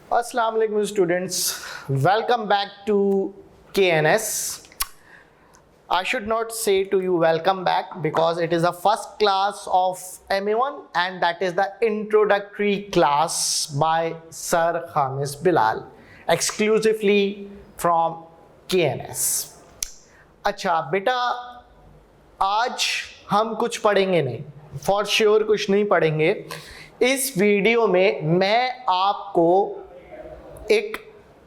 Assalamu alaikum students, welcome back to KNS. I should not say to you welcome back because it is the first class of MA1 and that is the introductory class by Sir Khamis Bilal exclusively from KNS. अच्छा बेटा, आज हम कुछ पढ़ेंगे नहीं, for sure कुछ नहीं पढ़ेंगे। इस वीडियो में मैं आपको एक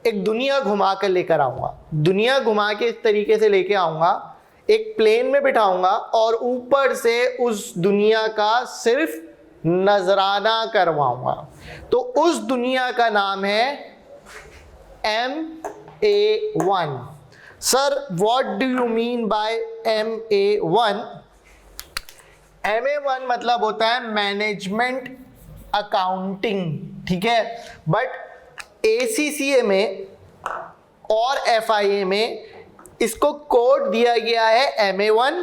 दुनिया घुमा कर लेकर आऊंगा। दुनिया घुमा के इस तरीके से लेके आऊंगा, एक प्लेन में बिठाऊंगा और ऊपर से उस दुनिया का सिर्फ नजराना करवाऊंगा। तो उस दुनिया का नाम है MA1। Sir, what do you mean by MA1? MA1 मतलब होता है मैनेजमेंट अकाउंटिंग, ठीक है। बट ACCA में और FIA में इसको कोड दिया गया है MA1,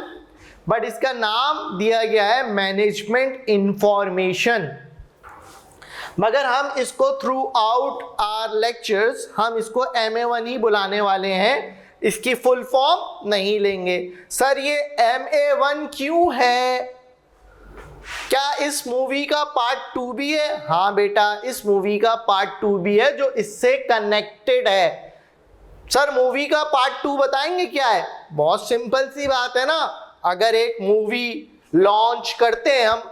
बट इसका नाम दिया गया है मैनेजमेंट इंफॉर्मेशन। मगर हम इसको थ्रू आउट आवर लेक्चर्स हम इसको MA1 ही बुलाने वाले हैं, इसकी फुल फॉर्म नहीं लेंगे। सर ये MA1 क्यों है? क्या इस मूवी का पार्ट 2 भी है? हाँ बेटा, इस मूवी का पार्ट 2 भी है जो इससे कनेक्टेड है। सर मूवी का पार्ट 2 बताएंगे क्या है? बहुत सिंपल सी बात है ना। अगर एक मूवी लॉन्च करते हैं हम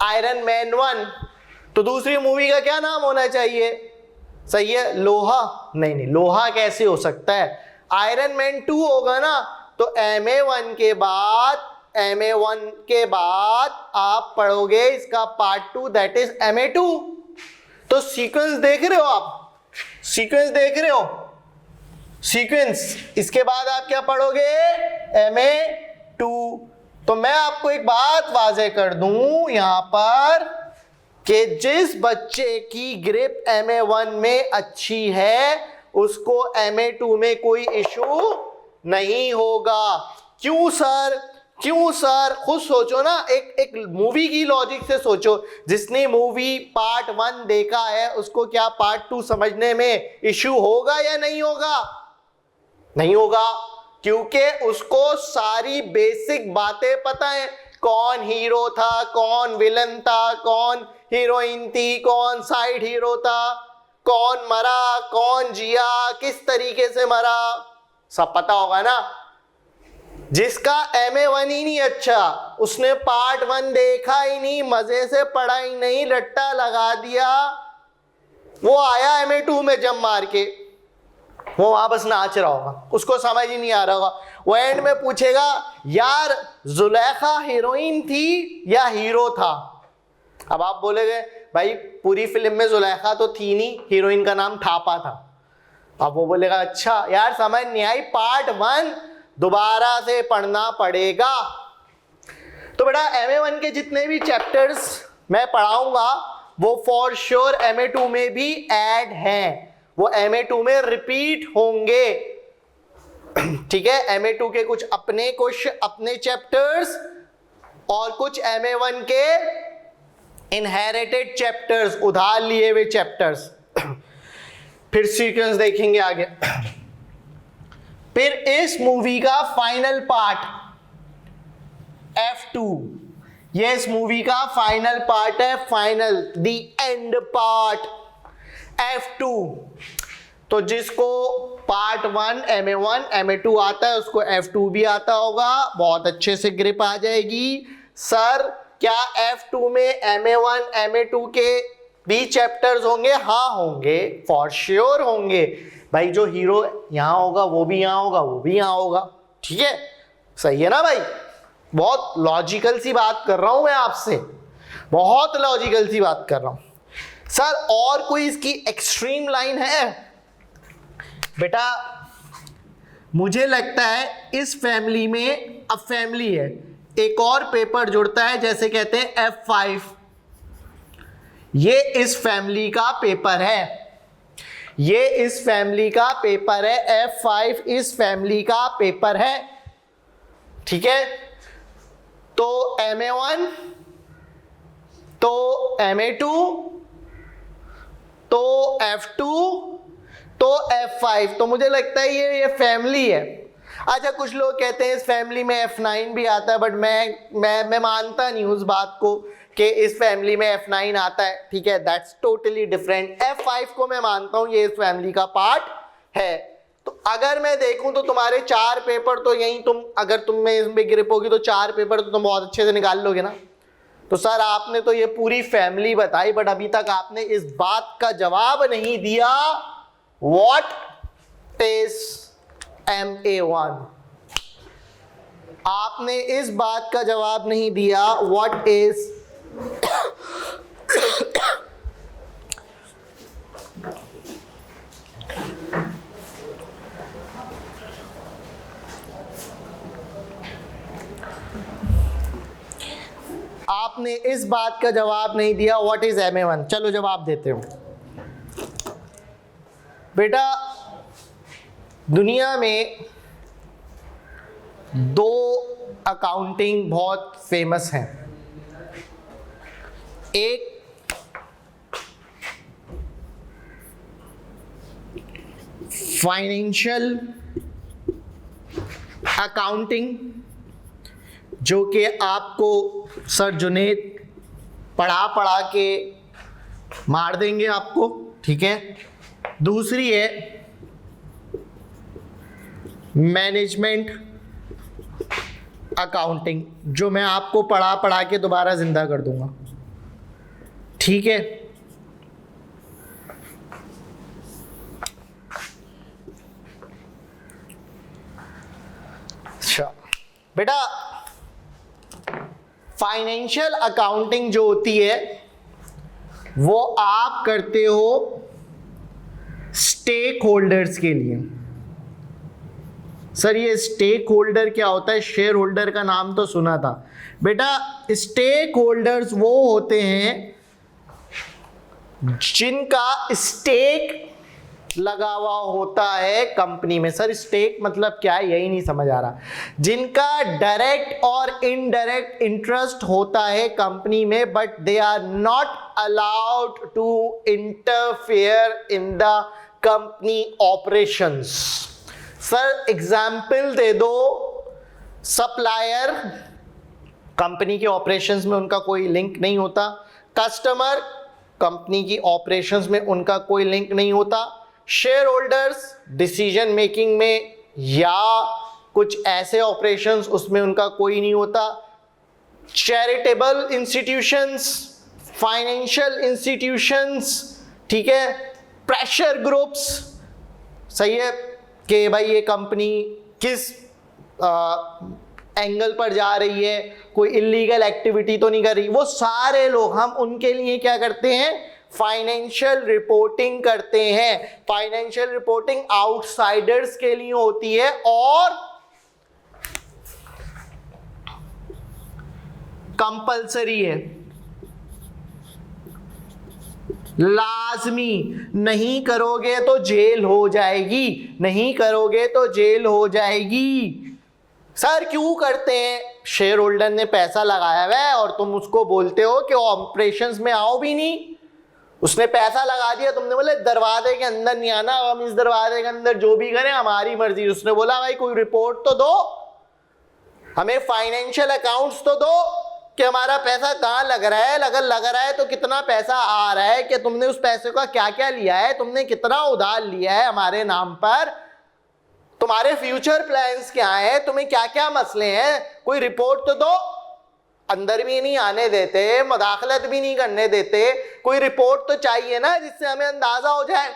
आयरन मैन 1, तो दूसरी मूवी का क्या नाम होना चाहिए? सही है, लोहा? नहीं, लोहा कैसे हो सकता है? आयरन मैन 2 होगा ना। तो MA1 के बाद आप पढ़ोगे इसका पार्ट 2, दैट इज MA2। तो सीक्वेंस देख रहे हो आप? सीक्वेंस देख रहे हो? सीक्वेंस। इसके बाद आप क्या पढ़ोगे? MA2। तो मैं आपको एक बात वाज़ेह कर दूं यहां पर कि जिस बच्चे की ग्रिप MA1 में अच्छी है उसको MA2 में कोई इशू नहीं होगा। क्यों सर? खुद सोचो ना, एक मूवी की लॉजिक से सोचो। जिसने मूवी पार्ट 1 देखा है उसको क्या पार्ट 2 समझने में इशू होगा या नहीं होगा? नहीं होगा, क्योंकि उसको सारी बेसिक बातें पता है। कौन हीरो था, कौन विलन था, कौन हीरोइन थी, कौन साइड हीरो था, कौन मरा, कौन जिया, किस तरीके से मरा, सब पता होगा ना। जिसका MA1 ही नहीं अच्छा, उसने पार्ट 1 देखा ही नहीं, मजे से पढ़ा ही नहीं, रट्टा लगा दिया, वो आया MA2 में जम मार के, वो वहां बस नाच रहा होगा, उसको समझ ही नहीं आ रहा होगा। वो एंड में पूछेगा यार जुलेखा हीरोइन थी या हीरो था? अब आप बोलेगे भाई पूरी फिल्म में जुलेखा तो थी नहीं, हीरोइन का नाम थापा था। अब वो बोलेगा अच्छा यार समझ नहीं आई, पार्ट 1 दोबारा से पढ़ना पड़ेगा। तो बेटा MA1 के जितने भी चैप्टर्स मैं पढ़ाऊंगा वो फॉर श्योर MA2 में भी ऐड हैं, वो MA2 में रिपीट होंगे, ठीक है। MA2 के कुछ अपने चैप्टर्स और कुछ MA1 के इनहेरिटेड चैप्टर्स, उधार लिए हुए चैप्टर्स। फिर सीक्वेंस देखेंगे आगे। फिर इस मूवी का फाइनल पार्ट F2, ये इस मूवी का फाइनल पार्ट है, final the end part F2। तो जिसको पार्ट 1 MA1 MA2 आता है उसको F2 भी आता होगा, बहुत अच्छे से ग्रिप आ जाएगी। सर क्या F2 में MA1 MA2 के भी चैप्टर्स होंगे? हाँ होंगे, फॉर श्योर होंगे भाई। जो हीरो यहाँ होगा वो भी यहाँ होगा, वो भी यहाँ होगा, ठीक है। सही है ना भाई? बहुत लॉजिकल सी बात कर रहा हूं मैं आपसे, बहुत लॉजिकल सी बात कर रहा हूं। सर और कोई इसकी एक्सट्रीम लाइन है? बेटा मुझे लगता है इस फैमिली में, अब फैमिली है, एक और पेपर जुड़ता है, जैसे कहते हैं F5। ये इस फैमिली का पेपर है, ये इस फैमिली का पेपर है, F5 इस फैमिली का पेपर है, ठीक है। तो MA1 तो Ma2, तो F2, तो F5। तो मुझे लगता है ये फैमिली है। अच्छा, कुछ लोग कहते हैं इस फैमिली में F9 भी आता है, बट मैं मानता नहीं उस बात को कि इस फैमिली में F9 आता है। ठीक है, दैट्स टोटली डिफरेंट। F5 को मैं मानता हूं ये इस फैमिली का पार्ट है। तो अगर मैं देखूं तो तुम्हारे 4 पेपर तो यही, अगर तुम में इसमें ग्रिप होगी तो 4 पेपर तो तुम बहुत अच्छे से निकाल लोगे ना। तो सर आपने तो ये पूरी फैमिली बताई, बट अभी तक आपने इस बात का जवाब नहीं दिया, व्हाट इज Ma1। आपने इस बात का जवाब नहीं दिया, व्हाट इज आपने इस बात का जवाब नहीं दिया, व्हाट इज Ma1। चलो जवाब देते हो। बेटा दुनिया में 2 अकाउंटिंग बहुत फेमस हैं। एक फाइनेंशियल अकाउंटिंग, जो कि आपको सर जुनेद पढ़ा के मार देंगे आपको। ठीक है, दूसरी है मैनेजमेंट अकाउंटिंग, जो मैं आपको पढ़ा के दोबारा जिंदा कर दूंगा। ठीक है, अच्छा बेटा फाइनेंशियल अकाउंटिंग जो होती है वो आप करते हो स्टेक होल्डर्स के लिए। सर ये स्टेक होल्डर क्या होता है? शेयर होल्डर का नाम तो सुना था बेटा। स्टेक होल्डर्स वो होते हैं जिनका स्टेक लगा हुआ होता है कंपनी में। सर स्टेक मतलब क्या है, यही नहीं समझ आ रहा। जिनका डायरेक्ट और इनडायरेक्ट इंटरेस्ट होता है कंपनी में, but they are not allowed to interfere in the company operations. Sir example दे दो। सप्लायर, कंपनी के ऑपरेशंस में उनका कोई लिंक नहीं होता। कस्टमर, कंपनी की ऑपरेशंस में उनका कोई लिंक नहीं होता। शेयर होल्डर्स, डिसीजन मेकिंग में या कुछ ऐसे ऑपरेशंस उसमें उनका कोई नहीं होता। चैरिटेबल इंस्टीट्यूशंस, फाइनेंशियल इंस्टीट्यूशंस, ठीक है, प्रेशर ग्रुप्स, सही है कि भाई ये कंपनी किस एंगल पर जा रही है, कोई इलीगल एक्टिविटी तो नहीं कर रही। वो सारे लोग, हम उनके लिए क्या करते हैं? फाइनेंशियल रिपोर्टिंग करते हैं। फाइनेंशियल रिपोर्टिंग आउटसाइडर्स के लिए होती है और कंपल्सरी है, लाजमी। नहीं करोगे तो जेल हो जाएगी, नहीं करोगे तो जेल हो जाएगी। सर क्यों करते हैं? शेयर होल्डर ने पैसा लगाया हुआ है और तुम उसको बोलते हो कि ऑपरेशंस में आओ भी नहीं। उसने पैसा लगा दिया, तुमने बोले दरवाजे के अंदर नहीं आना, हम इस दरवाजे के अंदर जो भी करें हमारी मर्जी। उसने बोला भाई कोई रिपोर्ट तो दो, हमें फाइनेंशियल अकाउंट्स तो दो कि हमारा पैसा कहाँ लग रहा है, लग रहा है तो कितना पैसा आ रहा है, कि तुमने उस पैसे का क्या क्या लिया है, तुमने कितना उधार लिया है हमारे नाम पर, तुम्हारे फ्यूचर प्लान्स क्या है, तुम्हें क्या क्या मसले हैं, कोई रिपोर्ट तो दो। अंदर भी नहीं आने देते, मुदाखलत भी नहीं करने देते, कोई रिपोर्ट तो चाहिए ना जिससे हमें अंदाजा हो जाए।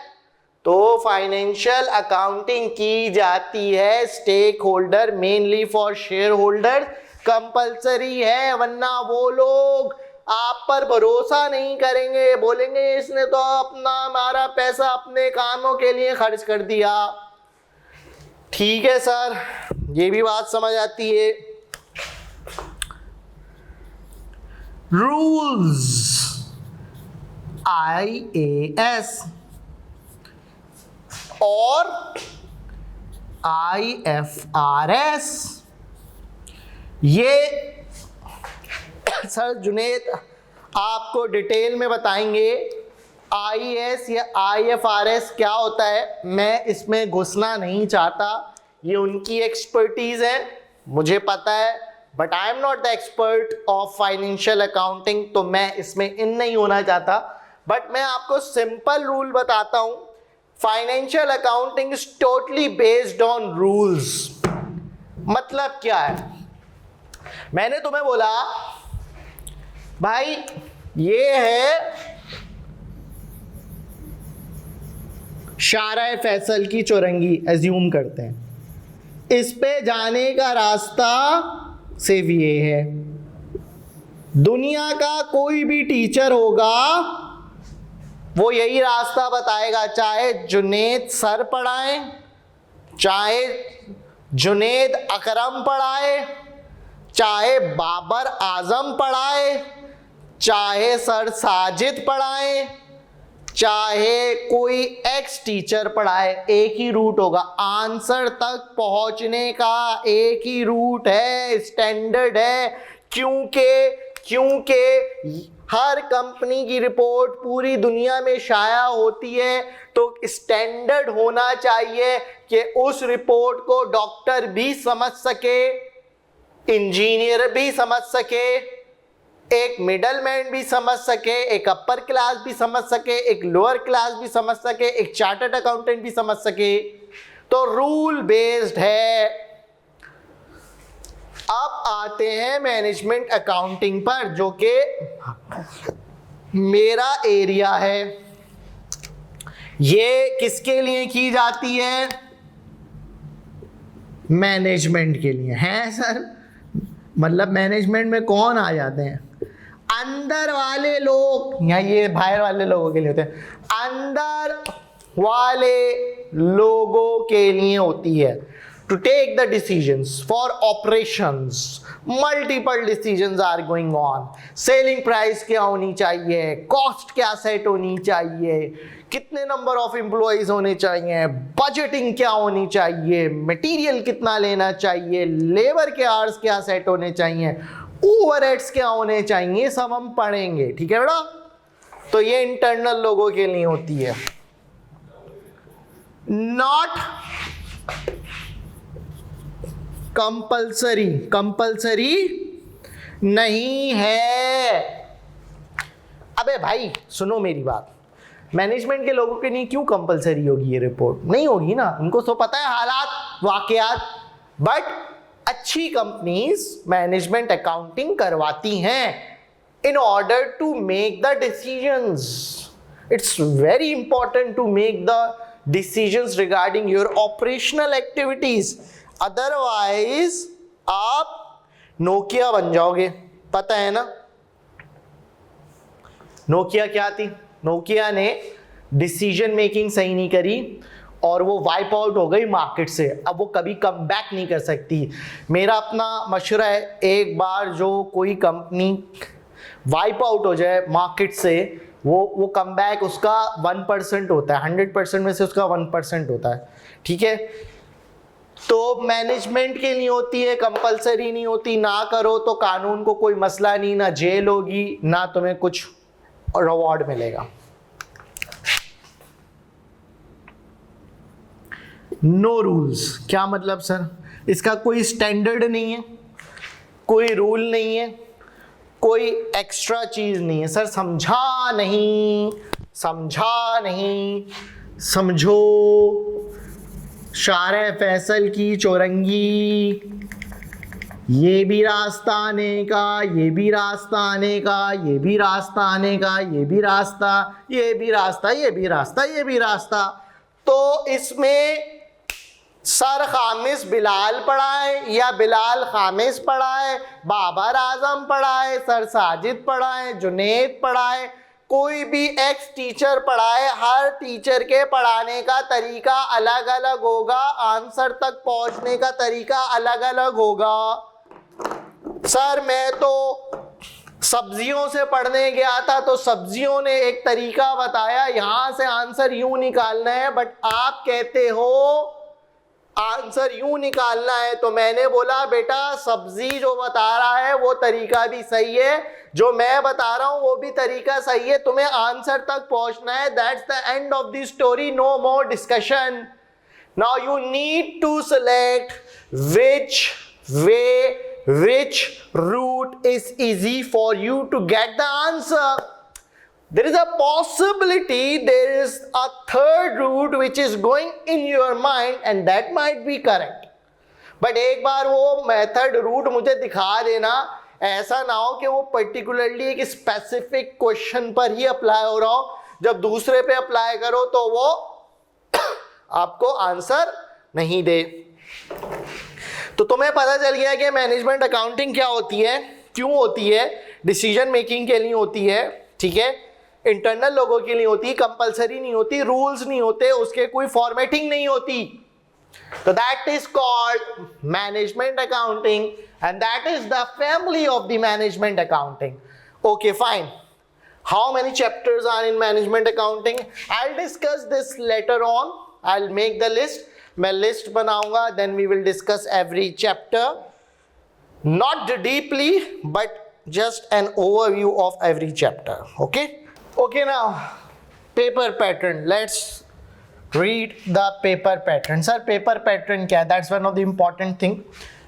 तो फाइनेंशियल अकाउंटिंग की जाती है stakeholder, mainly for shareholder, compulsory है, वरना वो लोग आप पर भरोसा नहीं करेंगे, बोलेंगे इसने तो अपना हमारा पैसा अपने कामों के लिए खर्च कर दिया। ठीक है सर, ये भी बात समझ आती है। रूल्स IAS और IFRS, ये सर जुनेद आपको डिटेल में बताएंगे IAS या IFRS क्या होता है। मैं इसमें घुसना नहीं चाहता, ये उनकी एक्सपर्टीज है, मुझे पता है, but I am not the expert of financial accounting, तो मैं इसमें इन नहीं होना चाहता। बट मैं आपको सिंपल रूल बताता हूं। Financial accounting is totally based on rules. मतलब क्या है? मैंने तुम्हें बोला भाई ये है शारा फैसल की चौरंगी, एज्यूम करते हैं, इस पे जाने का रास्ता सिर्फ ये है। दुनिया का कोई भी टीचर होगा वो यही रास्ता बताएगा, चाहे जुनेद सर पढ़ाए, चाहे जुनेद अकरम पढ़ाए, चाहे बाबर आजम पढ़ाए, चाहे सर साजिद पढ़ाए, चाहे कोई एक्स टीचर पढ़ाए, एक ही रूट होगा। आंसर तक पहुंचने का एक ही रूट है, स्टैंडर्ड है। क्योंकि हर कंपनी की रिपोर्ट पूरी दुनिया में शाया होती है, तो स्टैंडर्ड होना चाहिए कि उस रिपोर्ट को डॉक्टर भी समझ सके, इंजीनियर भी समझ सके, एक मिडल मैन भी समझ सके, एक अपर क्लास भी समझ सके, एक लोअर क्लास भी समझ सके, एक चार्टर्ड अकाउंटेंट भी समझ सके। तो रूल बेस्ड है। अब आते हैं मैनेजमेंट अकाउंटिंग पर, जो कि मेरा एरिया है। ये किसके लिए की जाती है? मैनेजमेंट के लिए। है सर, मतलब मैनेजमेंट में कौन आ जाते हैं? अंदर वाले लोग, या ये बाहर वाले लोगों के लिए होते हैं? अंदर वाले लोगों के लिए होती है। To take the decisions for operations, multiple decisions are going on. Selling price क्या होनी चाहिए, कॉस्ट क्या सेट होनी चाहिए, कितने नंबर ऑफ एम्प्लॉइज होने चाहिए, बजटिंग क्या होनी चाहिए, मटेरियल कितना लेना चाहिए, लेबर के आवर्स क्या सेट होने चाहिए, ओवरहेड्स क्या होने चाहिए, सब हम पढ़ेंगे। ठीक है बेटा? तो ये इंटरनल लोगों के लिए होती है, नॉट कंपल्सरी। कंपल्सरी नहीं है। अबे भाई सुनो मेरी बात, मैनेजमेंट के लोगों के लिए क्यों कंपलसरी होगी ये रिपोर्ट? नहीं होगी ना, उनको तो पता है हालात वाकयात। बट अच्छी कंपनीज मैनेजमेंट अकाउंटिंग करवाती हैं in order to make the decisions. It's very important to make the decisions regarding your operational activities. Otherwise आप नोकिया बन जाओगे। पता है ना नोकिया क्या थी? नोकिया ने डिसीजन मेकिंग सही नहीं करी और वो वाइप आउट हो गई मार्केट से। अब वो कभी कम बैक नहीं कर सकती। मेरा अपना मशवरा है, एक बार जो कोई कंपनी वाइप आउट हो जाए मार्केट से, वो कम बैक उसका 1% होता है, 100% में से उसका 1% होता है। ठीक है? तो मैनेजमेंट के लिए होती है, कंपलसरी नहीं होती। ना करो तो कानून को कोई मसला नहीं, ना जेल होगी, ना तुम्हें कुछ रिवॉर्ड मिलेगा। नो रूल्स क्या मतलब सर? इसका कोई स्टैंडर्ड नहीं है, कोई रूल नहीं है, कोई एक्स्ट्रा चीज नहीं है। सर समझा नहीं, समझा नहीं, समझो। शारे फैसल की चौरंगी, ये भी रास्ता आने का, ये भी रास्ता आने का, ये भी रास्ता आने का, ये भी रास्ता, ये भी रास्ता, ये भी रास्ता, ये भी रास्ता। तो इसमें सर खामिस बिलाल पढ़ाए या बिलाल खामिस पढ़ाए, बाबर आजम पढ़ाए, सर साजिद पढ़ाए, जुनेद पढ़ाए, कोई भी एक्स टीचर पढ़ाए, हर टीचर के पढ़ाने का तरीका अलग अलग होगा, आंसर तक पहुंचने का तरीका अलग अलग होगा। सर मैं तो सब्जियों से पढ़ने गया था, तो सब्जियों ने एक तरीका बताया, यहां से आंसर यूं निकालना है, बट आप कहते हो आंसर यूं निकालना है, तो मैंने बोला बेटा सब्जी जो बता रहा है वो तरीका भी सही है, जो मैं बता रहा हूं वो भी तरीका सही है, तुम्हें आंसर तक पहुंचना है। That's the end of the story, no more discussion. Now you need to select which route is easy for you to get the answer. There is a possibility there is a third route which is going in your mind and that might be correct. But एक बार वो method root मुझे दिखा देना, ऐसा ना हो कि वो पर्टिकुलरली एक स्पेसिफिक क्वेश्चन पर ही अप्लाई हो रहा हो, जब दूसरे पे अप्लाई करो तो वो आपको आंसर नहीं दे। तो तुम्हें पता चल गया कि मैनेजमेंट अकाउंटिंग क्या होती है, क्यों होती है, डिसीजन मेकिंग के लिए होती है, ठीक है, इंटरनल लोगों के लिए होती, कंपलसरी नहीं होती, रूल्स नहीं होते, उसके कोई फॉर्मेटिंग नहीं होती। तो that is called management accounting and that is the family of the management accounting. Okay fine, how many chapters are in management accounting? I will discuss this later on, I will make the list, मैं list बनाऊंगा, then we will discuss every chapter, not deeply but just an overview of every chapter. Okay now paper pattern, let's read the paper pattern. Sir paper pattern क्या है? That's one of the important thing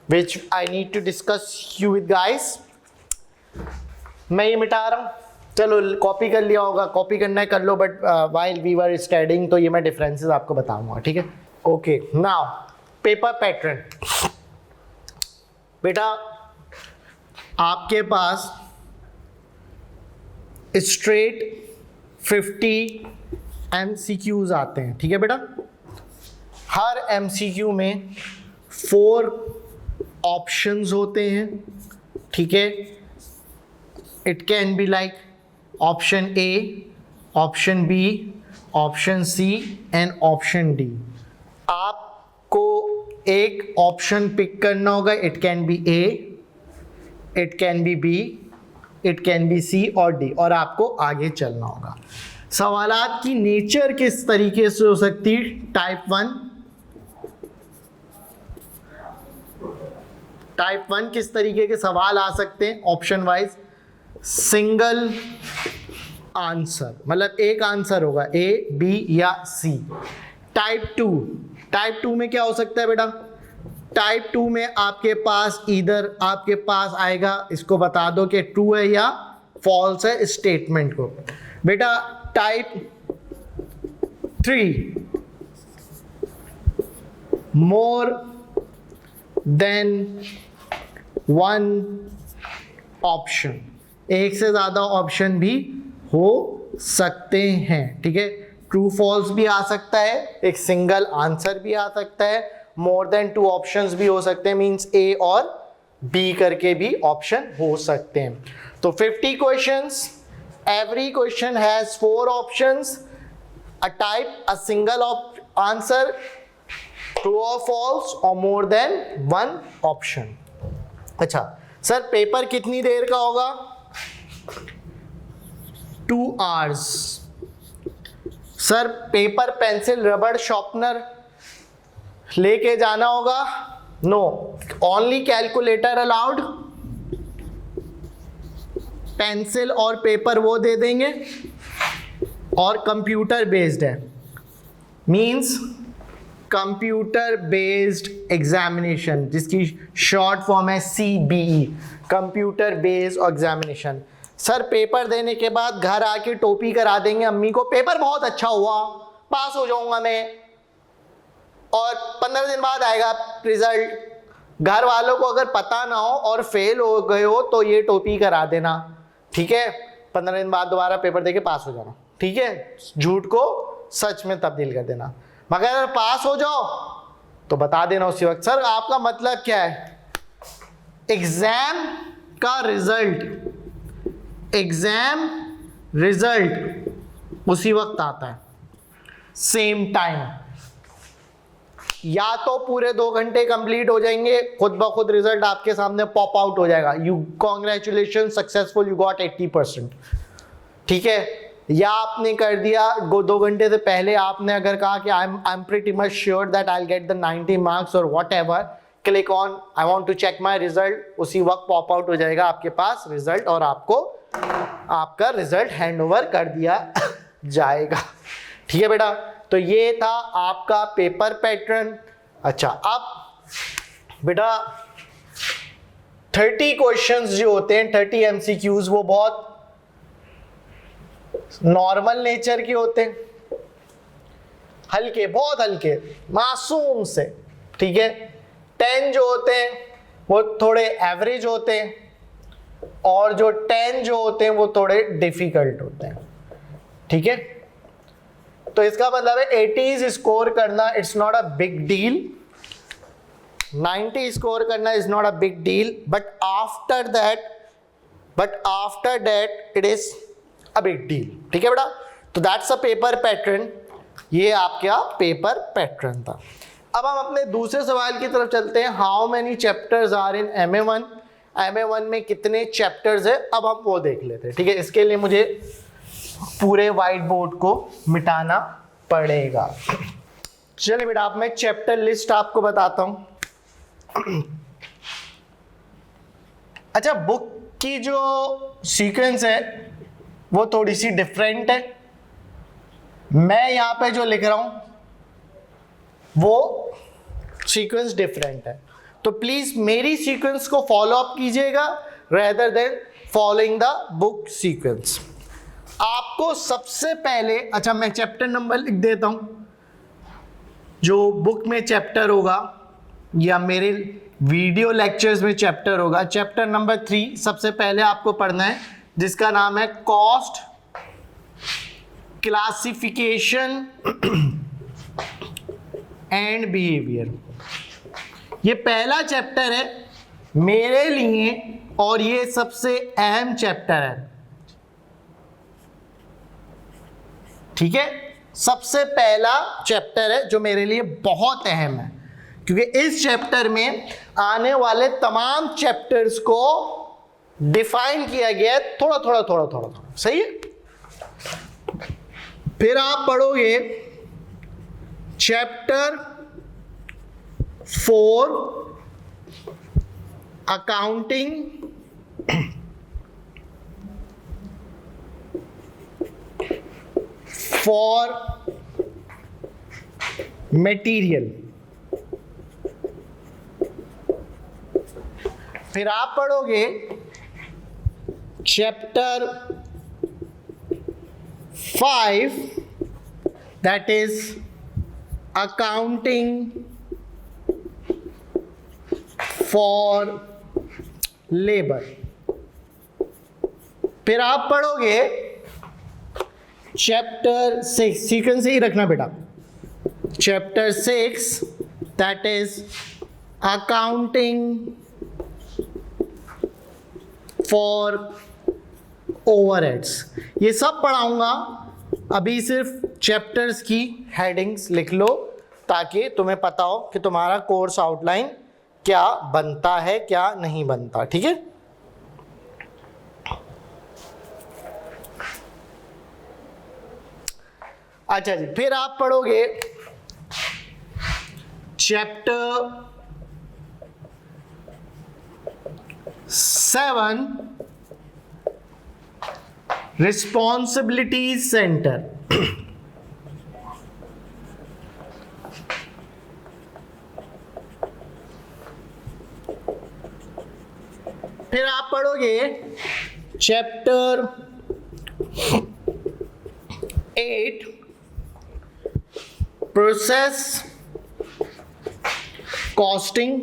which I need to discuss you with guys. मैं ये मिटा रहा हूँ, चलो copy कर लिया होगा, कॉपी करना है कर लो, but while we were studying तो ये मैं डिफरेंसेस आपको बताऊंगा, ठीक है। ओके नाउ पेपर पैटर्न, बेटा आपके पास स्ट्रेट 50 MCQs आते हैं, ठीक है बेटा। हर MCQ में 4 ऑप्शंस होते हैं, ठीक है। It can be like option A, option B, option C and option D। आपको एक ऑप्शन पिक करना होगा, it can be A, it can be B, it can be C और D, और आपको आगे चलना होगा। सवालात की नेचर किस तरीके से हो सकती है? टाइप 1 किस तरीके के सवाल आ सकते हैं? ऑप्शन वाइज सिंगल आंसर, मतलब एक आंसर होगा A, B या C। टाइप 2 में क्या हो सकता है बेटा? टाइप 2 में आपके पास इधर आपके पास आएगा, इसको बता दो कि ट्रू है या फॉल्स है स्टेटमेंट को। बेटा टाइप 3 मोर देन 1 ऑप्शन, एक से ज्यादा ऑप्शन भी हो सकते हैं, ठीक है। ट्रू फॉल्स भी आ सकता है, एक सिंगल आंसर भी आ सकता है, मोर देन 2 ऑप्शंस भी हो सकते हैं, मींस A और B करके भी ऑप्शन हो सकते हैं। तो 50 questions, every question has 4 options, a type, a single answer, true or false or more than 1 option। अच्छा सर पेपर कितनी देर का होगा? 2 hours। सर पेपर पेंसिल रबड़ शॉर्पनर लेके जाना होगा? No, only calculator allowed, pencil और पेपर वो दे देंगे, और कंप्यूटर बेस्ड है, मींस कंप्यूटर बेस्ड एग्जामिनेशन, जिसकी शॉर्ट फॉर्म है CBE, computer based examination. Sir paper देने के बाद घर आके टोपी करा देंगे अम्मी को, पेपर बहुत अच्छा हुआ, पास हो जाऊंगा मैं, और 15 दिन बाद आएगा रिजल्ट। घर वालों को अगर पता ना हो और फेल हो गए हो तो ये टोपी करा देना, ठीक है। 15 दिन बाद दोबारा पेपर देके पास हो जाना, ठीक है। झूठ को सच में तब्दील कर देना, मगर अगर पास हो जाओ तो बता देना उसी वक्त। सर आपका मतलब क्या है? एग्जाम का रिजल्ट उसी वक्त आता है, सेम टाइम, या तो पूरे 2 घंटे कंप्लीट हो जाएंगे, खुद ब खुद रिजल्ट आपके सामने पॉप आउट हो जाएगा, you congratulation successful, you got 80%, ठीक है। या आपने कर दिया 2 घंटे से पहले आपने अगर कहा कि I am pretty much sure that I will get the 90 marks और whatever, click on I want to check my result, उसी वक्त पॉप आउट हो जाएगा आपके पास रिजल्ट और आपको आपका रिजल्ट हैंड ओवर कर दिया जाएगा। ठीक है बेटा, तो ये था आपका पेपर पैटर्न। अच्छा, अब बेटा 30 क्वेश्चंस जो होते हैं, 30 एमसीक्यूज, वो बहुत नॉर्मल नेचर के होते हैं, हल्के, बहुत हल्के, मासूम से। ठीक है, 10 जो होते हैं वो थोड़े एवरेज होते हैं और जो 10 जो होते हैं वो थोड़े डिफिकल्ट होते हैं। ठीक है, तो इसका मतलब है 80 स्कोर करना it's not a big deal, 90 score करना is not a big deal, but after that it is a big deal. ठीक है बेटा, तो दैट्स अ पेपर पैटर्न। ये आपका पेपर पैटर्न था। अब हम अपने दूसरे सवाल की तरफ चलते हैं। How many chapters are in MA1? MA1 में कितने चैप्टर्स है, अब हम वो देख लेते हैं। ठीक है, इसके लिए मुझे पूरे व्हाइट बोर्ड को मिटाना पड़ेगा। चलिए बेटा, अब मैं चैप्टर लिस्ट आपको बताता हूं। अच्छा, बुक की जो सीक्वेंस है वो थोड़ी सी डिफरेंट है। मैं यहां पे जो लिख रहा हूं वो सीक्वेंस डिफरेंट है, तो प्लीज मेरी सीक्वेंस को फॉलो अप कीजिएगा rather than following the book sequence. आपको सबसे पहले, अच्छा मैं चैप्टर नंबर लिख देता हूं, जो बुक में चैप्टर होगा या मेरे वीडियो लेक्चर्स में चैप्टर होगा, चैप्टर नंबर 3 सबसे पहले आपको पढ़ना है, जिसका नाम है कॉस्ट क्लासिफिकेशन एंड बिहेवियर। ये पहला चैप्टर है मेरे लिए और ये सबसे अहम चैप्टर है। ठीक है, सबसे पहला चैप्टर है जो मेरे लिए बहुत अहम है, क्योंकि इस चैप्टर में आने वाले तमाम चैप्टर्स को डिफाइन किया गया है थोड़ा थोड़ा। सही है। फिर आप पढ़ोगे चैप्टर 4 अकाउंटिंग फॉर मटेरियल। फिर आप पढ़ोगे chapter 5 that is accounting for labour. फिर आप पढ़ोगे चैप्टर 6, सीक्वेंस ही रखना बेटा, chapter 6 that is accounting for overheads. ये सब पढ़ाऊंगा, अभी सिर्फ चैप्टर्स की हेडिंग्स लिख लो ताकि तुम्हें पता हो कि तुम्हारा कोर्स आउटलाइन क्या बनता है क्या नहीं बनता। ठीक है, अच्छा जी। फिर आप पढ़ोगे चैप्टर 7 रिस्पॉन्सिबिलिटीज सेंटर। फिर आप पढ़ोगे चैप्टर 8 प्रोसेस कॉस्टिंग।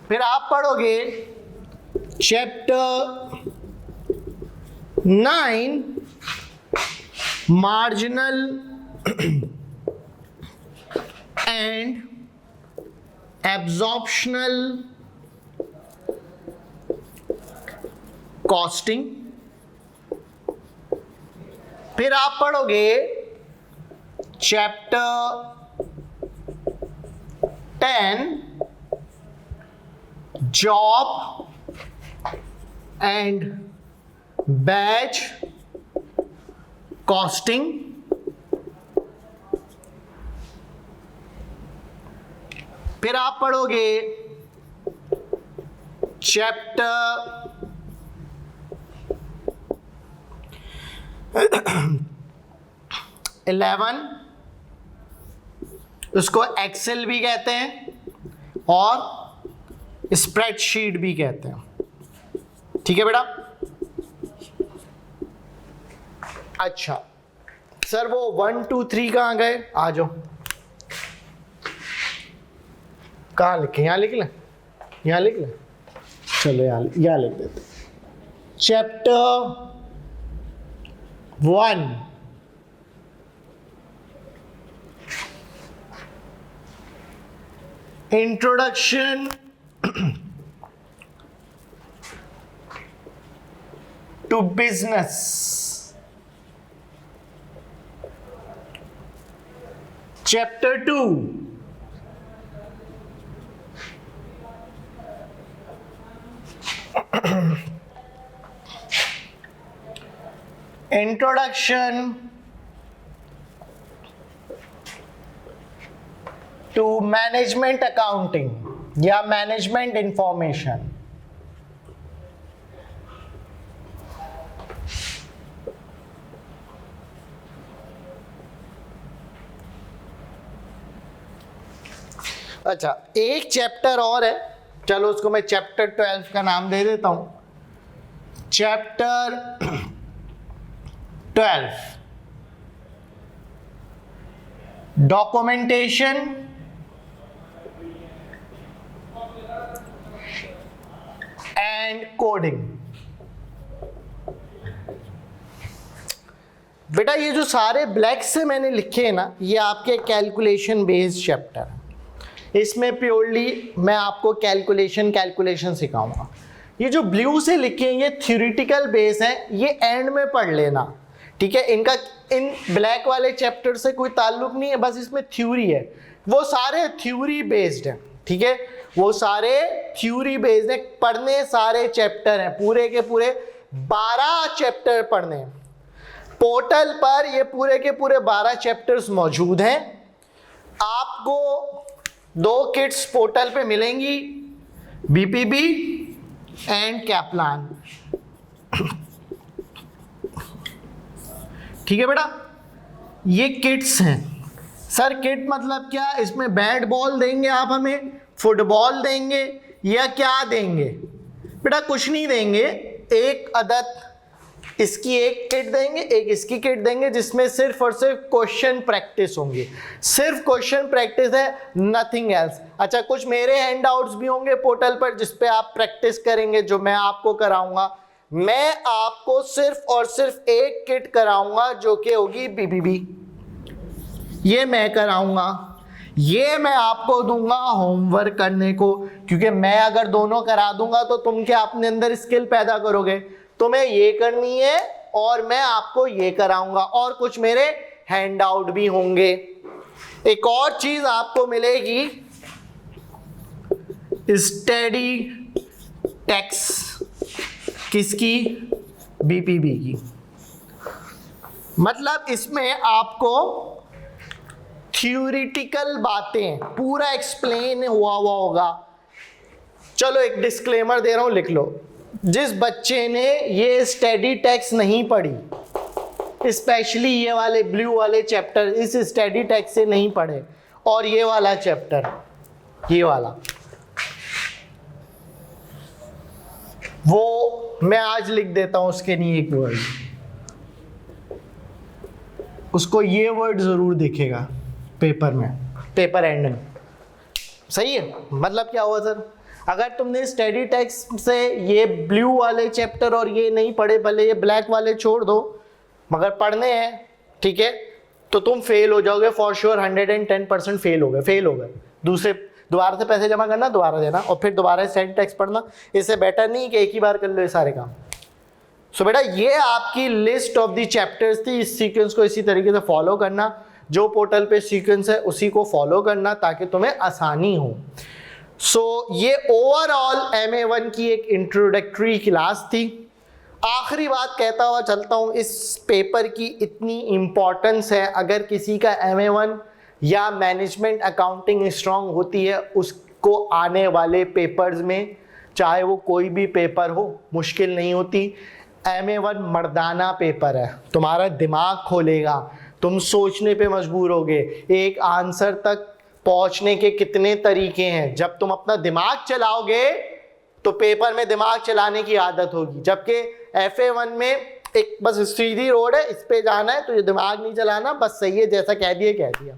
फिर आप पढ़ोगे चैप्टर 9 मार्जिनल एंड एब्जॉर्प्शनल कॉस्टिंग। फिर आप पढ़ोगे chapter 10 job and batch costing, फिर आप पढ़ोगे चैप्टर 11, उसको एक्सेल भी कहते हैं और स्प्रेडशीट भी कहते हैं। ठीक है बेटा। अच्छा सर वो 1 2 3 कहाँ गए, आ जाओ। कहाँ लिखे, यहाँ लिख लें, यहाँ लिख लें, चलो यहाँ लिख देते। Chapter 1 introduction to business, chapter 2 introduction to management accounting या मैनेजमेंट इंफॉर्मेशन। अच्छा एक चैप्टर और है, चलो उसको मैं चैप्टर 12 का नाम दे देता हूं। Chapter 12 documentation and coding. बेटा ये जो सारे ब्लैक से मैंने लिखे हैं ना, ये आपके कैलकुलेशन बेस्ड चैप्टर है। इसमें प्योरली मैं आपको कैलकुलेशन सिखाऊंगा। ये जो ब्लू से लिखे हैं ये थ्योरेटिकल बेस है, ये एंड में पढ़ लेना। ठीक है, इनका इन ब्लैक वाले चैप्टर से कोई ताल्लुक नहीं है, बस इसमें थ्योरी है। वो सारे थ्योरी बेस्ड हैं। ठीक है, वो सारे थ्योरी बेस्ड हैं। पढ़ने सारे चैप्टर हैं, पूरे के पूरे 12 चैप्टर पढ़ने हैं। पोर्टल पर ये पूरे के पूरे 12 चैप्टर्स मौजूद हैं। आपको 2 किट्स पोर्टल पे मिलेंगी, बीपीबी एंड कैप्लान। ठीक है बेटा, ये किट्स हैं। सर किट मतलब क्या, इसमें बैट बॉल देंगे आप हमें, फुटबॉल देंगे या क्या देंगे? बेटा कुछ नहीं देंगे, एक अदद इसकी एक किट देंगे, एक इसकी किट देंगे, जिसमें सिर्फ और सिर्फ क्वेश्चन प्रैक्टिस होंगी। सिर्फ क्वेश्चन प्रैक्टिस है, नथिंग एल्स। अच्छा कुछ मेरे हैंडआउट्स भी होंगे पोर्टल पर जिस पे आप प्रैक्टिस करेंगे, जो मैं आपको कराऊंगा। मैं आपको सिर्फ और सिर्फ एक किट कराऊंगा जो कि होगी बीबीबी, ये मैं कराऊंगा। ये मैं आपको दूंगा होमवर्क करने को, क्योंकि मैं अगर दोनों करा दूंगा तो तुम क्या अपने अंदर स्किल पैदा करोगे। तुम्हें ये करनी है और मैं आपको ये कराऊंगा, और कुछ मेरे हैंडआउट भी होंगे। एक और चीज आपको मिलेगी, स्टडी टेक्स, किसकी? बीपीबी की। मतलब इसमें आपको थ्योरेटिकल बातें पूरा एक्सप्लेन हुआ होगा। चलो एक डिस्क्लेमर दे रहा हूं, लिख लो। जिस बच्चे ने ये स्टडी टेक्स नहीं पढ़ी, स्पेशली ये वाले ब्लू वाले चैप्टर इस स्टडी टेक्स से नहीं पढ़े, और ये वाला चैप्टर, ये वाला, वो मैं आज लिख देता हूं उसके लिए एक वर्ड, उसको ये वर्ड जरूर दिखेगा पेपर में, पेपर एंड में। सही है? मतलब क्या हुआ सर, अगर तुमने स्टडी टेक्स्ट से ये ब्लू वाले चैप्टर और ये नहीं पढ़े, भले ये ब्लैक वाले छोड़ दो, मगर पढ़ने हैं, ठीक है, तो तुम फेल हो जाओगे फॉर श्योर। 110% फेल हो गए। दोबारा से पैसे जमा करना, दोबारा देना, और फिर दोबारा स्टडी टेक्स्ट पढ़ना। इससे बेटर नहीं कि एक ही बार कर लो ये सारे काम। सो बेटा ये आपकी लिस्ट ऑफ द चैप्टर्स थी। इस सीक्वेंस को इसी तरीके से फॉलो करना, जो पोर्टल पे सीक्वेंस है उसी को फॉलो करना, ताकि तुम्हें आसानी हो। सो ये ओवरऑल MA1 की एक इंट्रोडक्टरी क्लास थी। आखिरी बात कहता हुआ चलता हूँ, इस पेपर की इतनी इम्पोर्टेंस है, अगर किसी का MA1 या मैनेजमेंट अकाउंटिंग स्ट्रांग होती है, उसको आने वाले पेपर्स में चाहे वो कोई भी पेपर हो मुश्किल नहीं होती। MA1 मर्दाना पेपर है, तुम्हारा दिमाग खोलेगा, तुम सोचने पे मजबूर होगे। एक आंसर तक पहुंचने के कितने तरीके हैं, जब तुम अपना दिमाग चलाओगे तो पेपर में दिमाग चलाने की आदत होगी। जबकि FA1 में एक बस सीधी रोड है, इस पे जाना है, तो ये दिमाग नहीं चलाना, बस सही है जैसा कह दिया।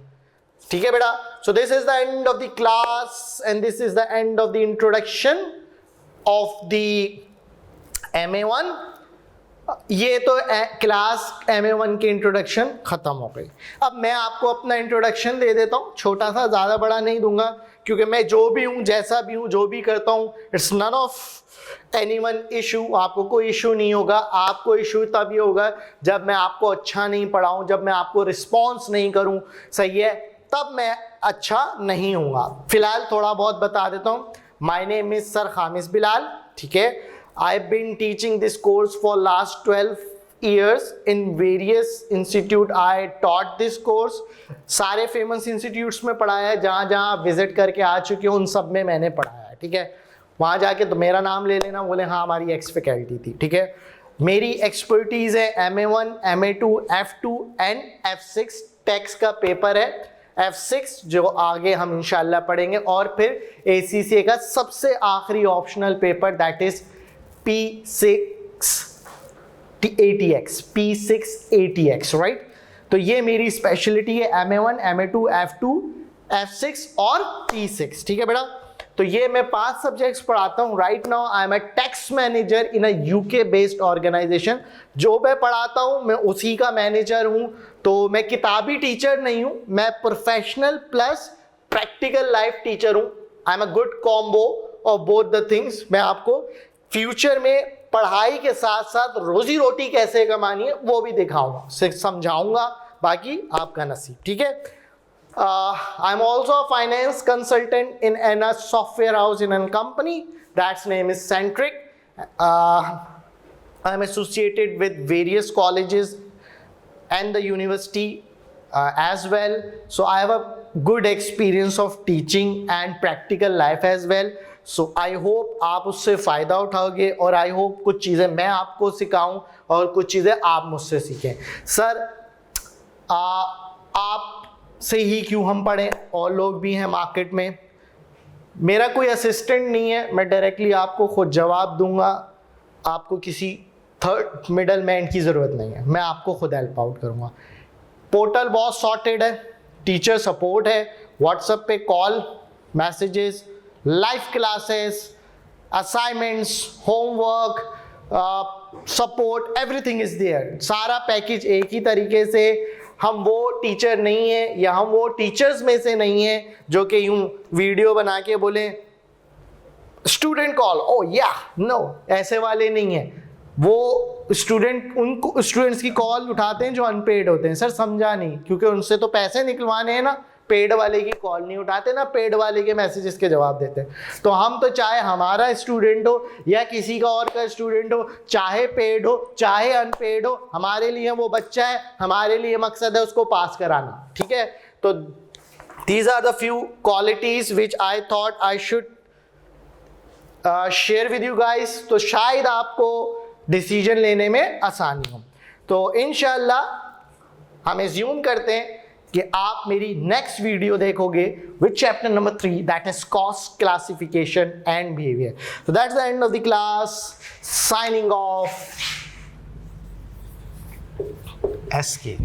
ठीक है बेटा। So this is the end of the class and this is the end of the introduction of the MA1। ये तो क्लास MA1 की इंट्रोडक्शन खत्म हो गई। अब मैं आपको अपना इंट्रोडक्शन दे देता हूँ, छोटा सा, ज़्यादा बड़ा नहीं दूंगा, क्योंकि मैं जो भी हूँ, जैसा भी हूँ, जो भी करता हूँ, it's none of anyone issue. आपको कोई इशू नहीं होगा। आपको इशू तभी होगा जब मैं आपको अच्छा नहीं पढ़ाऊँ, जब मैं आपको रिस्पॉन्स नहीं करूँ, सही है, तब मैं अच्छा नहीं हूँगा। फिलहाल थोड़ा बहुत बता देता हूँ। My name is sir Khamis Bilal, ठीक है। I've been teaching this course for last 12 years in various institute. I taught this course. सारे फेमस इंस्टीट्यूट्स में पढ़ाया है, जहाँ जहाँ विजिट करके आ चुके हो उन सब में मैंने पढ़ाया है, ठीक है। वहाँ जाके तो मेरा नाम ले लेना, बोले हाँ हमारी एक्स फैकल्टी थी, ठीक है। मेरी एक्सपर्टीज़ है MA1, MA2, F2 and F6 tax का पेपर है। F6 जो आगे हम इंशाल्लाह पढ़ेंगे, और फिर ACCA का सबसे आखिरी optional paper that is P6 ATX, right. तो ये मेरी स्पेशलिटी है, MA1, MA2, F2, F6 और P6, ठीक है बेटा। तो ये मैं 5 सब्जेक्ट्स पढ़ाता हूँ। Right now I am a tax manager in a UK based organisation. जो मैं पढ़ाता हूँ मैं उसी का मैनेजर हूँ। तो मैं किताबी टीचर नहीं हूँ, मैं professional plus practical life teacher हूँ। I am a good combo of both the things. मैं आपको फ्यूचर में पढ़ाई के साथ साथ रोजी रोटी कैसे कमानी है वो भी दिखाऊंगा, समझाऊंगा, बाकी आपका नसीब, ठीक है। I am also a finance consultant in an software house in an company that's name is centric. I am associated with various colleges and the university as well, so I have a good experience of teaching and practical life as well, so I hope आप उससे फ़ायदा उठाओगे, और I hope कुछ चीज़ें मैं आपको सिखाऊं और कुछ चीज़ें आप मुझसे सीखें। सर आप से ही क्यों हम पढ़ें, और लोग भी हैं मार्केट में, मेरा कोई असिस्टेंट नहीं है, मैं डायरेक्टली आपको खुद जवाब दूंगा, आपको किसी थर्ड मिडल मैन की ज़रूरत नहीं है, मैं आपको खुद हेल्प आउट करूँगा। पोर्टल बहुत सॉर्टेड है, टीचर सपोर्ट है, व्हाट्सएप पे call, messages, live classes, assignments, homework, support, everything is there. सारा पैकेज एक ही तरीके से। हम वो टीचर नहीं है, या हम वो टीचर्स में से नहीं है जो कि यूँ वीडियो बना के बोले स्टूडेंट कॉल, ओ या नो, ऐसे वाले नहीं है। वो स्टूडेंट, उनको स्टूडेंट्स की कॉल उठाते हैं जो अनपेड होते हैं। सर समझा नहीं, क्योंकि उनसे तो पैसे निकलवाने हैं ना, पेड वाले की कॉल नहीं उठाते ना, पेड वाले के मैसेजेस के जवाब देते हैं। तो हम तो चाहे हमारा स्टूडेंट हो या किसी का और का स्टूडेंट हो, चाहे पेड हो चाहे अनपेड हो, हमारे लिए वो बच्चा है, हमारे लिए मकसद है उसको पास कराना, ठीक है। तो these are the few qualities which I thought I should share with you guys, तो शायद आपको डिसीजन लेने में आसानी हो। तो इंशाल्लाह हम एज्यूम करते हैं कि आप मेरी नेक्स्ट वीडियो देखोगे with chapter number 3 that is cost classification and behaviour. So that's the end of the class. Signing off. SK.